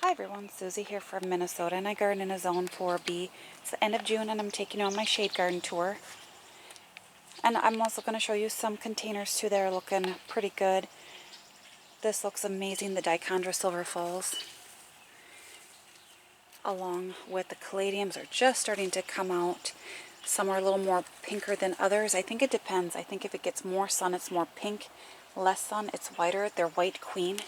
Hi everyone, Susie here from Minnesota, and I garden in a zone 4B. It's the end of June and I'm taking you on my shade garden tour. And I'm also going to show you some containers too that are looking pretty good. This looks amazing, the Dichondra Silver Falls. Along with the caladiums are just starting to come out. Some are a little more pinker than others. I think it depends. I think if it gets more sun, it's more pink. Less sun, it's whiter. They're white queen.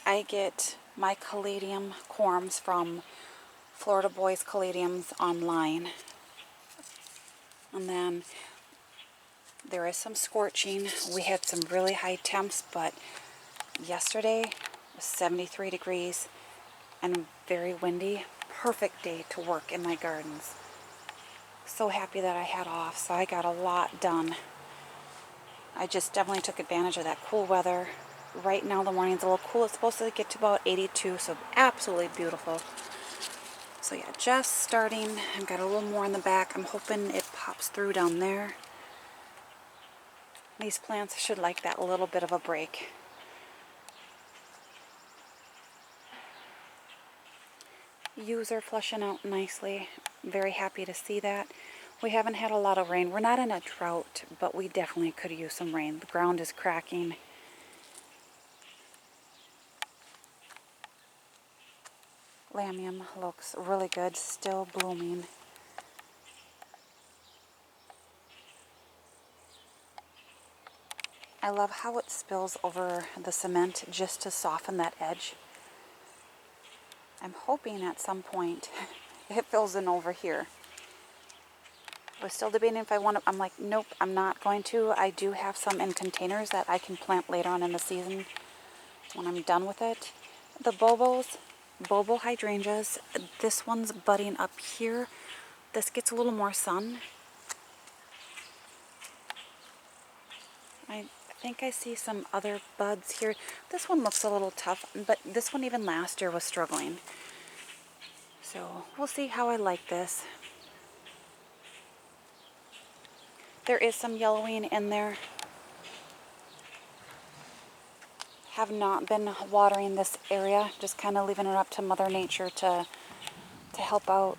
I get my caladium corms from Florida Boys Caladiums online. And then there is some scorching. We had some really high temps, but yesterday was 73 degrees and very windy. Perfect day to work in my gardens. So happy that I had off, so I got a lot done. I just definitely took advantage of that cool weather. Right now the morning's a little cool. It's supposed to get to about 82, so absolutely beautiful. So yeah, just starting. I've got a little more in the back. I'm hoping it pops through down there. These plants should like that little bit of a break. Yews are flushing out nicely. Very happy to see that. We haven't had a lot of rain. We're not in a drought, but we definitely could use some rain. The ground is cracking. Lamium looks really good, still blooming. I love how it spills over the cement just to soften that edge. I'm hoping at some point it fills in over here. I was still debating if I want to. I'm like, nope, I'm not going to. I do have some in containers that I can plant later on in the season when I'm done with it. The Bobo hydrangeas, this one's budding up here. This gets a little more sun. I think I see some other buds here. This one looks a little tough, but this one even last year was struggling. So we'll see how I like this. There is some yellowing in there. Have not been watering this area, just kind of leaving it up to Mother Nature to help out.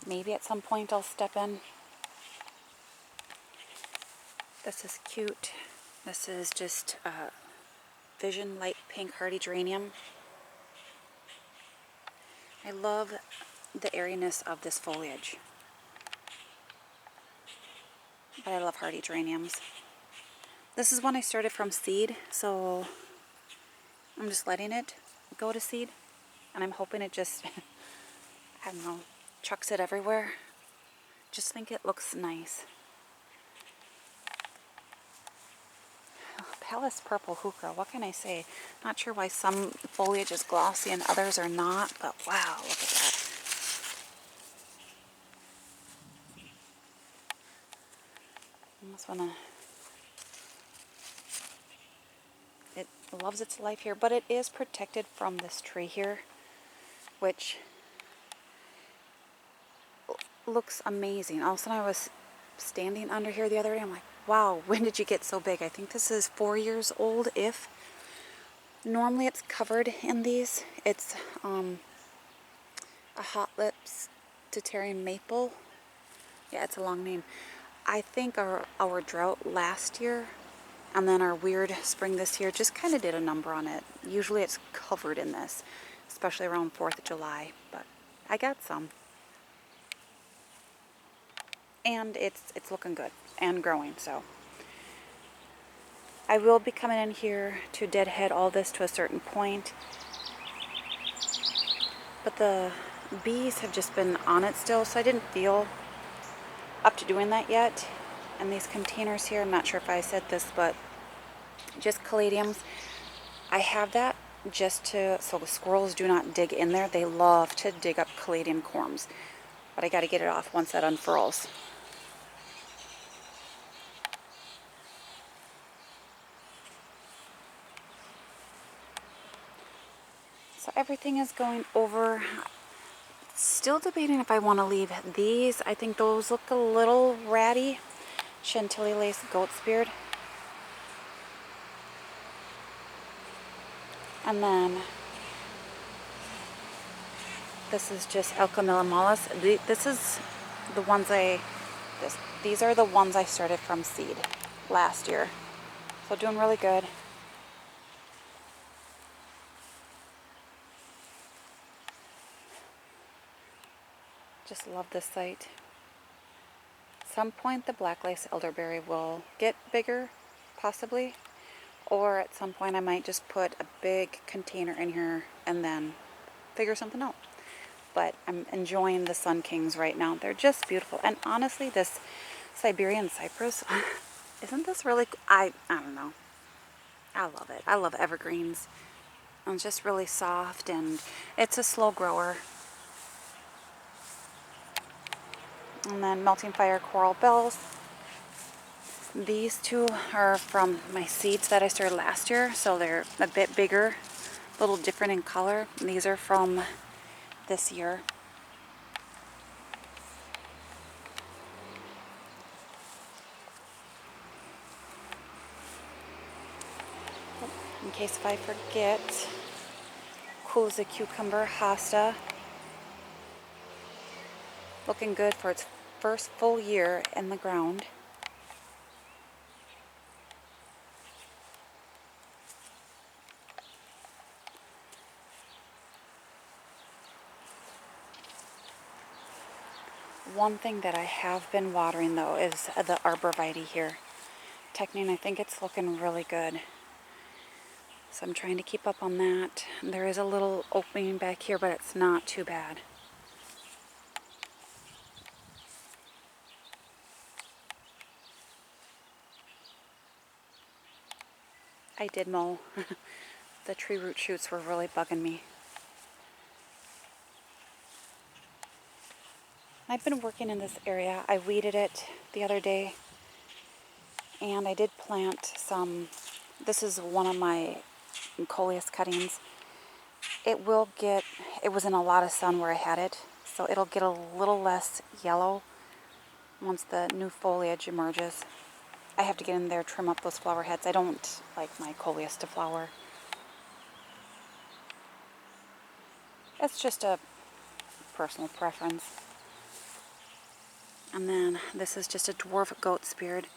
Maybe at some point I'll step in. This is cute. This is just Vision Light Pink Hardy Geranium. I love the airiness of this foliage. But I love hardy geraniums. This is one I started from seed, so I'm just letting it go to seed. And I'm hoping it just, I don't know, chucks it everywhere. Just think it looks nice. Palace Purple Heuchera, what can I say? Not sure why some foliage is glossy and others are not, but wow, look at that. Almost wanna, it loves its life here, but it is protected from this tree here, which looks amazing. All of a sudden I was standing under here the other day, I'm like, wow, when did you get so big? I think this is 4 years old, if. Normally it's covered in these. It's a Hot Lips Titanium Maple. Yeah, it's a long name. I think our drought last year and then our weird spring this year just kind of did a number on it. Usually it's covered in this, especially around 4th of July, but I got some. And it's looking good and growing, so. I will be coming in here to deadhead all this to a certain point. But the bees have just been on it still, so I didn't feel up to doing that yet. And these containers here, I'm not sure if I said this, but just caladiums. I have that just to, so the squirrels do not dig in there. They love to dig up caladium corms. But I got to get it off once that unfurls. So everything is going over. Still debating if I want to leave these. I think those look a little ratty. Chantilly lace goat's beard. And then this is just Alcamilla. This is the ones these are the ones I started from seed last year. So doing really good. Just love this site. At some point the black lace elderberry will get bigger, possibly. Or at some point I might just put a big container in here and then figure something out. But I'm enjoying the Sun Kings right now. They're just beautiful. And honestly, this Siberian cypress, isn't this really, I don't know. I love it. I love evergreens. And it's just really soft, and it's a slow grower. And then Melting Fire Coral Bells. These two are from my seeds that I started last year, so they're a bit bigger, a little different in color. And these are from this year. In case if I forget, cool as a cucumber, Hosta. Looking good for its first full year in the ground. One thing that I have been watering though is the arborvitae here. Technique, I think it's looking really good. So I'm trying to keep up on that. There is a little opening back here, but it's not too bad. I did mow. The tree root shoots were really bugging me. I've been working in this area. I weeded it the other day, and I did plant some. This is one of my coleus cuttings. It was in a lot of sun where I had it, so it'll get a little less yellow once the new foliage emerges. I have to get in there, trim up those flower heads. I don't like my coleus to flower. It's just a personal preference. And then this is just a dwarf goat's beard.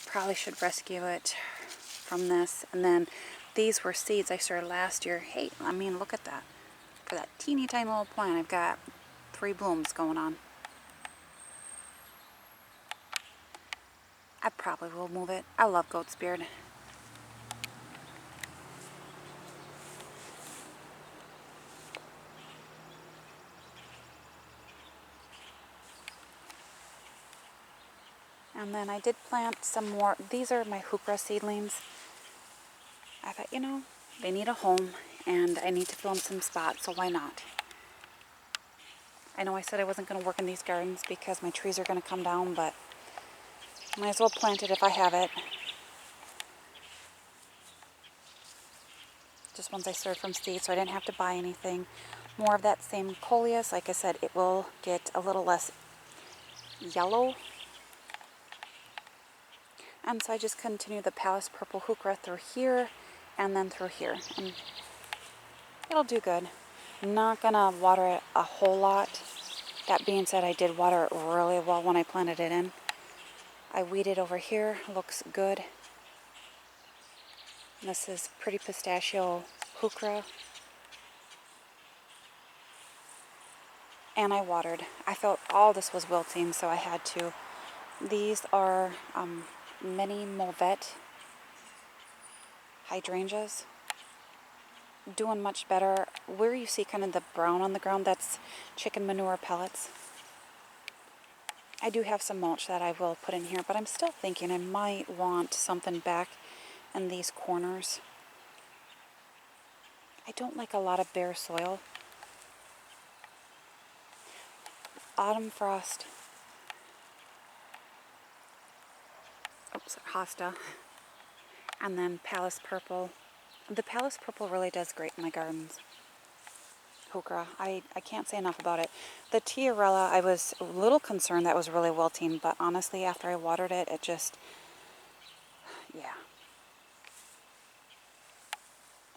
Probably should rescue it from this. And then these were seeds I started last year. Hey, I mean, look at that. For that teeny tiny little plant, I've got 3 blooms going on. I probably will move it. I love goat's beard. And then I did plant some more. These are my hukra seedlings. I thought, you know, they need a home, and I need to fill in some spots, so why not? I know I said I wasn't going to work in these gardens because my trees are going to come down, but might as well plant it if I have it. Just ones I started from seed, so I didn't have to buy anything. More of that same coleus. Like I said, it will get a little less yellow. And so I just continue the Palace Purple Hukra through here and then through here. And it'll do good. I'm not going to water it a whole lot. That being said, I did water it really well when I planted it in. I weeded over here. Looks good. This is Pretty Pistachio Hukra. And I watered. I felt all this was wilting, so I had to. These are mini Molvet hydrangeas. Doing much better. Where you see kind of the brown on the ground, that's chicken manure pellets. I do have some mulch that I will put in here, but I'm still thinking I might want something back in these corners. I don't like a lot of bare soil. Autumn Frost. Oops, Hosta. And then Palace Purple. The Palace Purple really does great in my gardens. Hukra. I can't say enough about it. The Tiarella, I was a little concerned that was really wilting, but honestly, after I watered it, it just, yeah.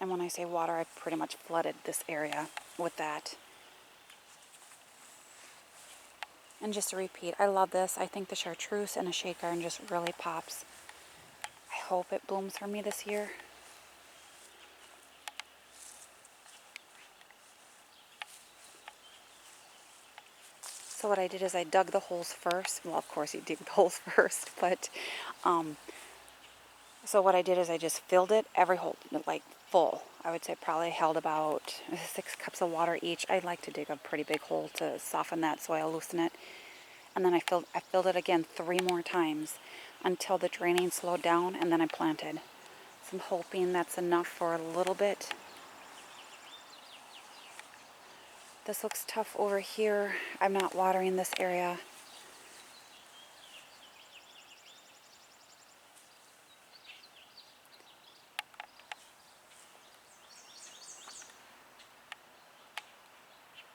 And when I say water, I've pretty much flooded this area with that. And just to repeat, I love this. I think the chartreuse in a shade garden just really pops. I hope it blooms for me this year. So what I did is I dug the holes first. Well, of course you dig the holes first, but so what I did is I just filled it, every hole, like full. I would say probably held about 6 cups of water each. I like to dig a pretty big hole to soften that soil, loosen it. And then I filled it again 3 more times until the draining slowed down, and then I planted. So I'm hoping that's enough for a little bit. This looks tough over here. I'm not watering this area.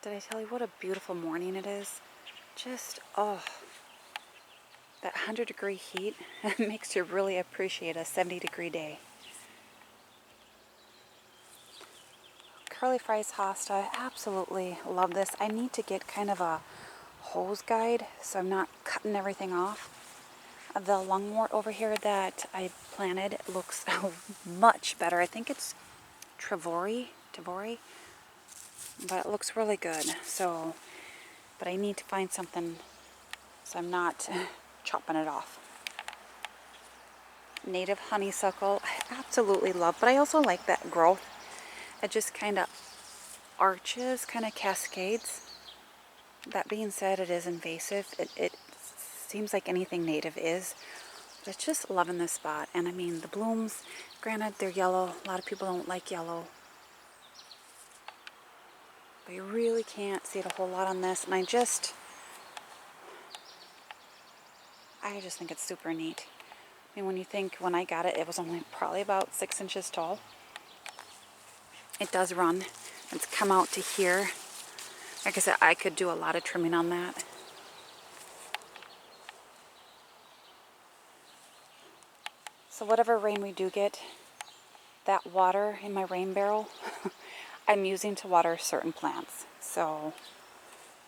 Did I tell you what a beautiful morning it is? Just, oh, that 100-degree heat makes you really appreciate a 70-degree day. Curly Fries Hosta, I absolutely love this. I need to get kind of a hose guide so I'm not cutting everything off. The lungwort over here that I planted looks much better. I think it's Tavori, but it looks really good. So, but I need to find something so I'm not chopping it off. Native honeysuckle, I absolutely love, but I also like that growth. It just kind of arches, kind of cascades. That being said, it is invasive. It seems like anything native is. But it's just loving this spot. And I mean, the blooms, granted, they're yellow. A lot of people don't like yellow. But you really can't see it a whole lot on this. And I just think it's super neat. I mean, when you think, when I got it, it was only probably about 6 inches tall. It does run. It's come out to here. Like I said, I could do a lot of trimming on that. So whatever rain we do get, that water in my rain barrel, I'm using to water certain plants. So,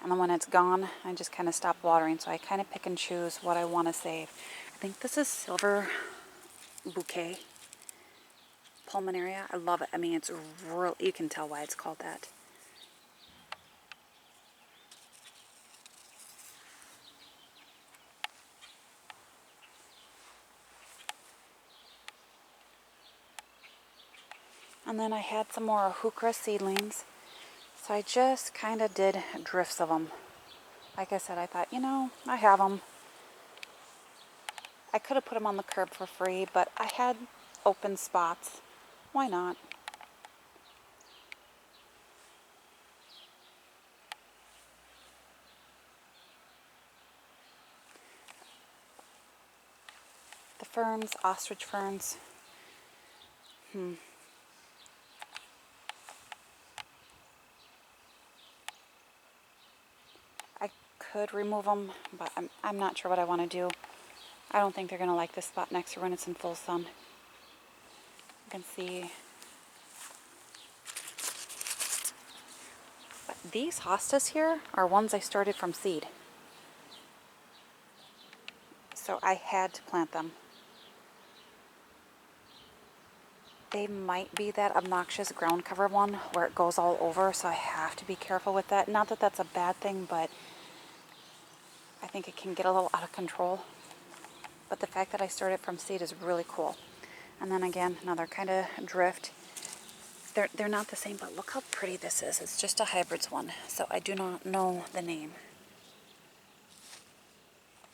and then when it's gone, I just kind of stop watering. So I kind of pick and choose what I want to save. I think this is Silver Bouquet Pulmonaria. I love it. I mean, it's real, you can tell why it's called that. And then I had some more heuchera seedlings. So I just kind of did drifts of them. Like I said, I thought, you know, I have them. I could have put them on the curb for free, but I had open spots. Why not? The ferns, ostrich ferns. I could remove them, but I'm not sure what I want to do. I don't think they're going to like this spot next to when it's in full sun. You can see. But these hostas here are ones I started from seed. So I had to plant them. They might be that obnoxious ground cover one where it goes all over, so I have to be careful with that. Not that that's a bad thing, but I think it can get a little out of control. But the fact that I started from seed is really cool. And then again, another kind of drift. They're not the same, but look how pretty this is. It's just a hybrids one, so I do not know the name.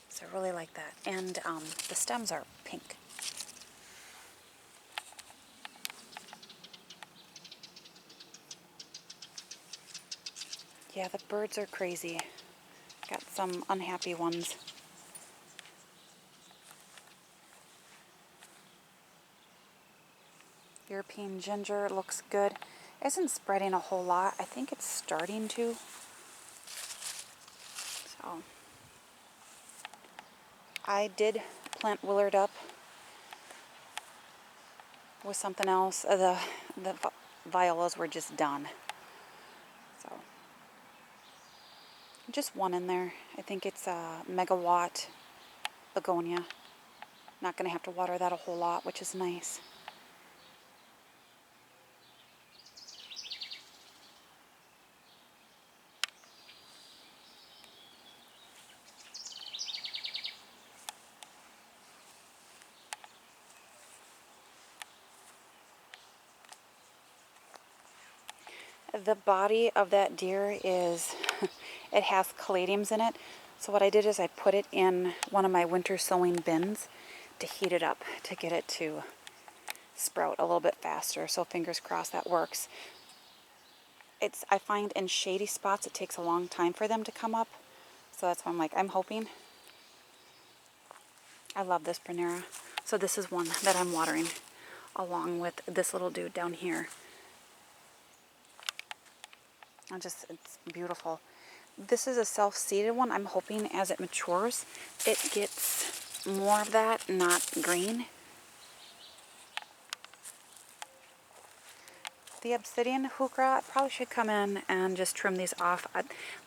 So I really like that. And the stems are pink. Yeah, the birds are crazy. Got some unhappy ones. European ginger looks good. Isn't spreading a whole lot. I think it's starting to. So I did plant Willard up. with something else. The violas were just done. So just one in there. I think it's a megawatt begonia. Not going to have to water that a whole lot, which is nice. The body of that deer is, it has caladiums in it. So what I did is I put it in one of my winter sowing bins to heat it up, to get it to sprout a little bit faster. So fingers crossed that works. I find in shady spots it takes a long time for them to come up. So that's why I'm like, I'm hoping. I love this Primera. So this is one that I'm watering along with this little dude down here. It's beautiful. This is a self-seeded one. I'm hoping as it matures, it gets more of that, not green. The obsidian heuchera, I probably should come in and just trim these off.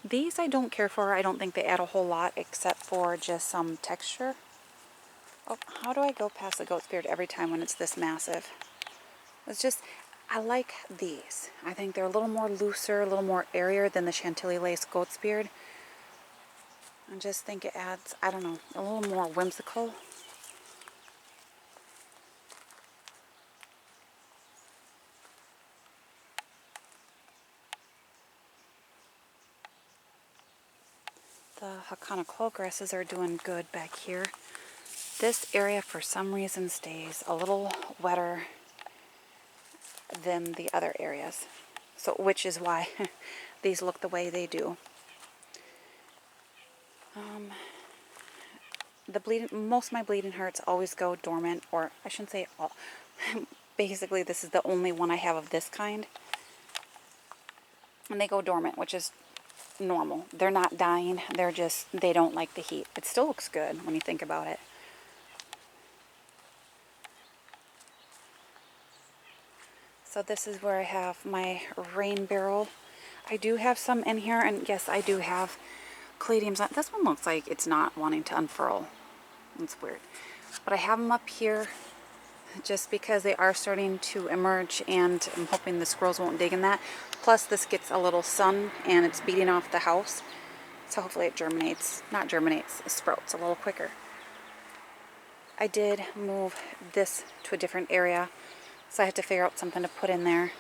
These I don't care for. I don't think they add a whole lot except for just some texture. Oh, how do I go past the goat's beard every time when it's this massive? It's just, I like these. I think they're a little more looser, a little more airier than the Chantilly lace goat's beard. I just think it adds, I don't know, a little more whimsical. The Hakana coal grasses are doing good back here. This area for some reason stays a little wetter than the other areas. So, which is why these look the way they do. Most of my bleeding hearts always go dormant, or I shouldn't say all. Basically, this is the only one I have of this kind. And they go dormant, which is normal. They're not dying. They don't like the heat. It still looks good when you think about it. So this is where I have my rain barrel. I do have some in here, and yes, I do have caladiums. This one looks like it's not wanting to unfurl. It's weird. But I have them up here just because they are starting to emerge, and I'm hoping the squirrels won't dig in that. Plus, this gets a little sun, and it's beating off the house. So hopefully it germinates. Not germinates, it sprouts a little quicker. I did move this to a different area, so I had to figure out something to put in there.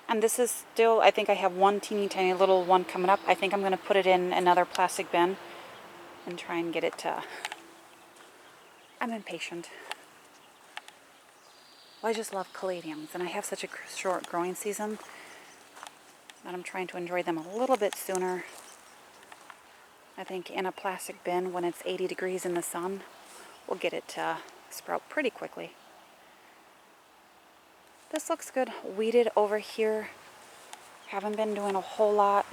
And this is still, I think I have one teeny tiny little one coming up. I think I'm going to put it in another plastic bin and try and get it to... I'm impatient. Well, I just love caladiums, and I have such a short growing season that I'm trying to enjoy them a little bit sooner. I think in a plastic bin when it's 80 degrees in the sun, we'll get it to sprout pretty quickly. This looks good. Weeded over here. Haven't been doing a whole lot.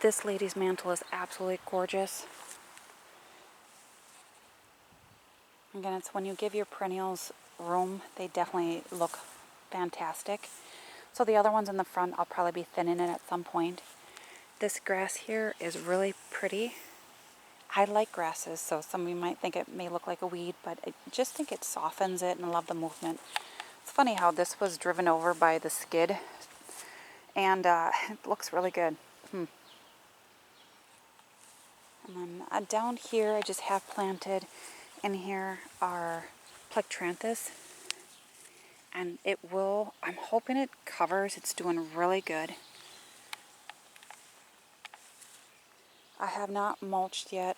This lady's mantle is absolutely gorgeous. Again, it's when you give your perennials room, they definitely look fantastic. So the other ones in the front, I'll probably be thinning it at some point. This grass here is really pretty. I like grasses, so some of you might think it may look like a weed, but I just think it softens it, and I love the movement. It's funny how this was driven over by the skid, and it looks really good. And then down here, I just have planted in here are plectranthus, and it will, I'm hoping it covers. It's doing really good. I have not mulched yet.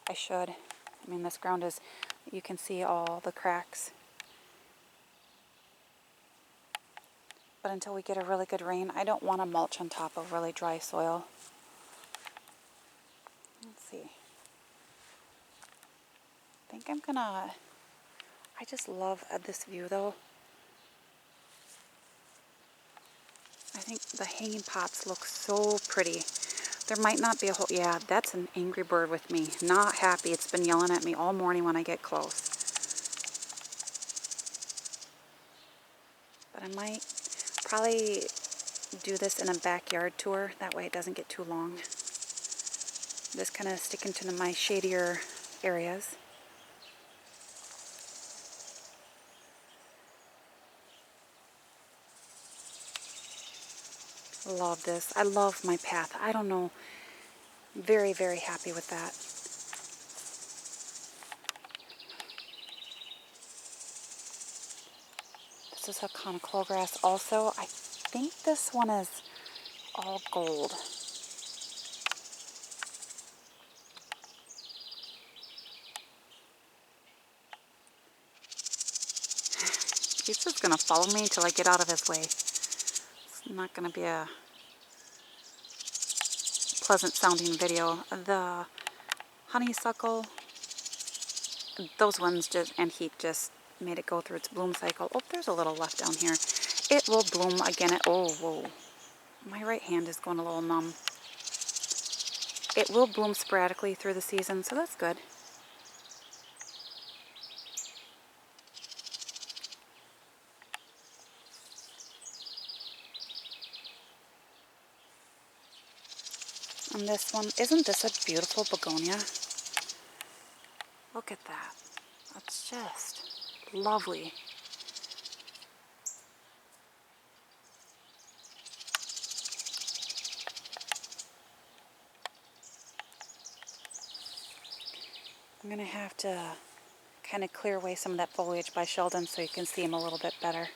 I should. I mean, this ground is, you can see all the cracks. But until we get a really good rain, I don't want to mulch on top of really dry soil. Let's see. I think I'm gonna, I just love this view though. I think the hanging pots look so pretty. There might not be a whole, yeah, that's an angry bird with me. Not happy. It's been yelling at me all morning when I get close. But I might probably do this in a backyard tour. That way it doesn't get too long. Just kind of sticking to my shadier areas. Love this. I love my path. I don't know. Very, very happy with that. This is a conical grass also. I think this one is all gold. He's just going to follow me until I get out of his way. It's not going to be a pleasant sounding video. The honeysuckle, those ones just, and heat just made it go through its bloom cycle. Oh, there's a little left down here. It will bloom again. Oh, whoa. My right hand is going a little numb. It will bloom sporadically through the season, so that's good. And this one, isn't this a beautiful begonia? Look at that. That's just lovely. I'm going to have to kind of clear away some of that foliage by Sheldon so you can see him a little bit better.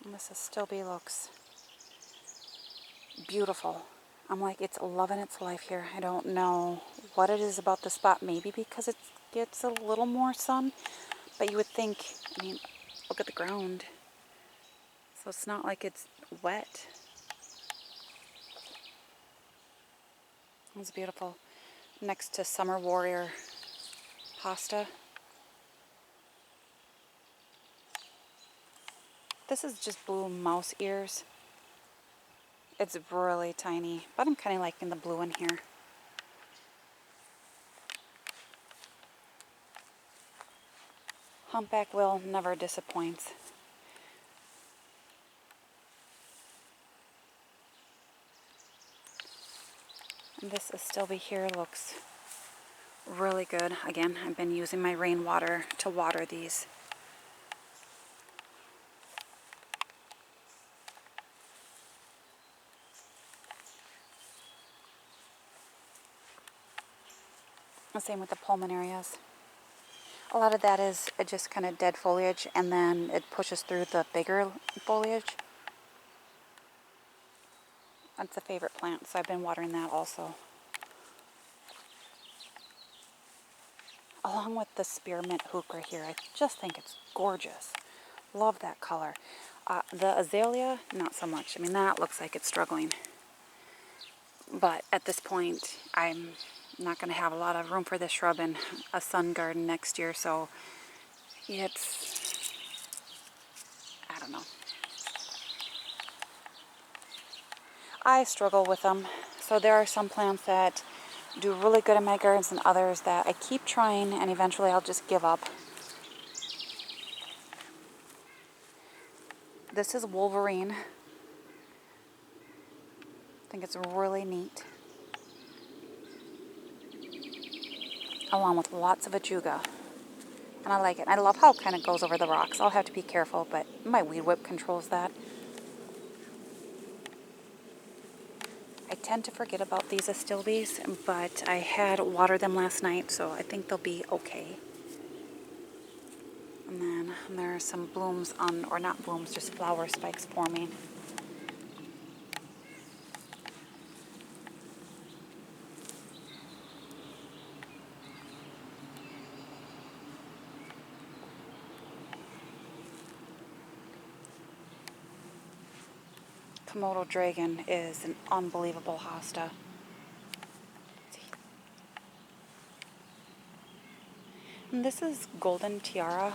And this Astilbe looks beautiful. I'm like, it's loving its life here. I don't know what it is about the spot. Maybe because it gets a little more sun. But you would think, I mean, look at the ground. So it's not like it's wet. It's beautiful. Next to Summer Warrior Hosta. This is just blue mouse ears. It's really tiny, but I'm kind of liking the blue in here. Humpback Will never disappoints. And this Astilbe here looks really good. Again, I've been using my rainwater to water these. The same with the pulmonarias. A lot of that is just kind of dead foliage, and then it pushes through the bigger foliage. That's a favorite plant, so I've been watering that also. Along with the spearmint hooker here. I just think it's gorgeous. Love that color. The azalea, not so much. I mean, that looks like it's struggling. But at this point, I'm not going to have a lot of room for this shrub in a sun garden next year, so it's, I don't know. I struggle with them. So there are some plants that do really good in my gardens and others that I keep trying and eventually I'll just give up. This is Wolverine. I think it's really neat. Along with lots of ajuga. And I like it. I love how it kind of goes over the rocks. I'll have to be careful, but my weed whip controls that. I tend to forget about these Astilbes, but I had watered them last night, so I think they'll be okay. And then there are some blooms on, or not blooms, just flower spikes forming. Komodo dragon is an unbelievable hosta. And this is golden tiara,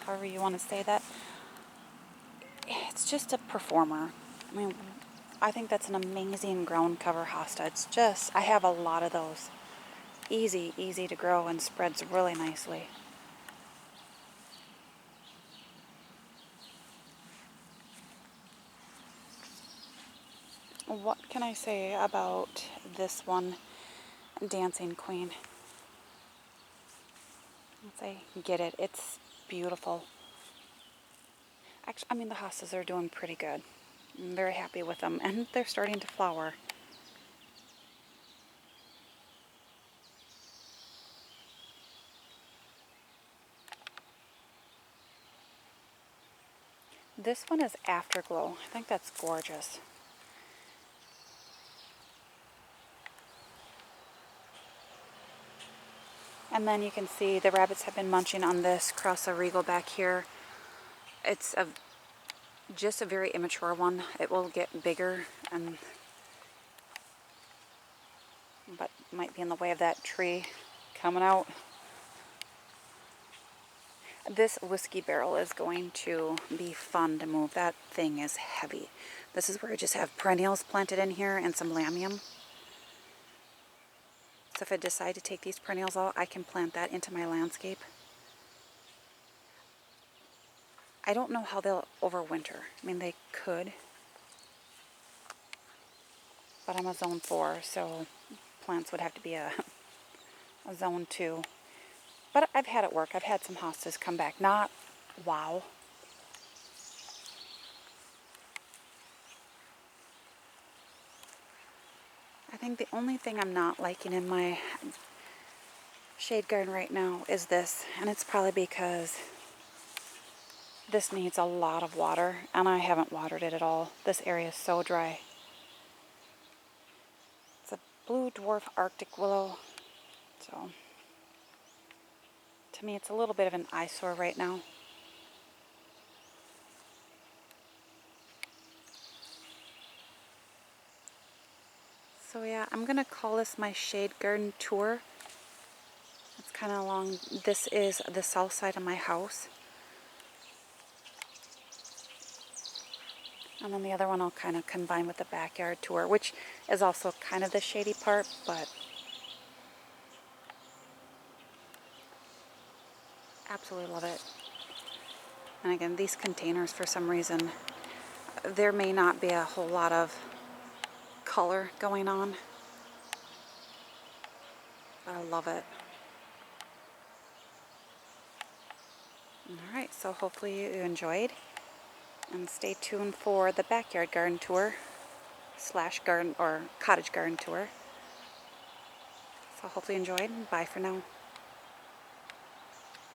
however you want to say that. It's just a performer. I mean, I think that's an amazing ground cover hosta. It's just, I have a lot of those. Easy to grow and spreads really nicely. What can I say about this one, Dancing Queen? Let's say, get it. It's beautiful. Actually, I mean, the hostas are doing pretty good. I'm very happy with them, and they're starting to flower. This one is Afterglow. I think that's gorgeous. And then you can see the rabbits have been munching on this Crassa Regal back here. It's just a very immature one. It will get bigger, but might be in the way of that tree coming out. This whiskey barrel is going to be fun to move. That thing is heavy. This is where I just have perennials planted in here and some Lamium. So if I decide to take these perennials out, I can plant that into my landscape. I don't know how they'll overwinter. I mean, they could. But I'm a zone 4, so plants would have to be a zone 2. But I've had it work. I've had some hostas come back. Not wow. I think the only thing I'm not liking in my shade garden right now is this. And it's probably because this needs a lot of water. And I haven't watered it at all. This area is so dry. It's a blue dwarf Arctic willow. So to me, it's a little bit of an eyesore right now. So yeah, I'm going to call this my shade garden tour. It's kind of along, this is the south side of my house. And then the other one I'll kind of combine with the backyard tour, which is also kind of the shady part, but absolutely love it. And again, these containers, for some reason, there may not be a whole lot of color going on, but I love it. Alright, so hopefully you enjoyed, and stay tuned for the backyard garden tour / garden or cottage garden tour. So hopefully you enjoyed, and bye for now.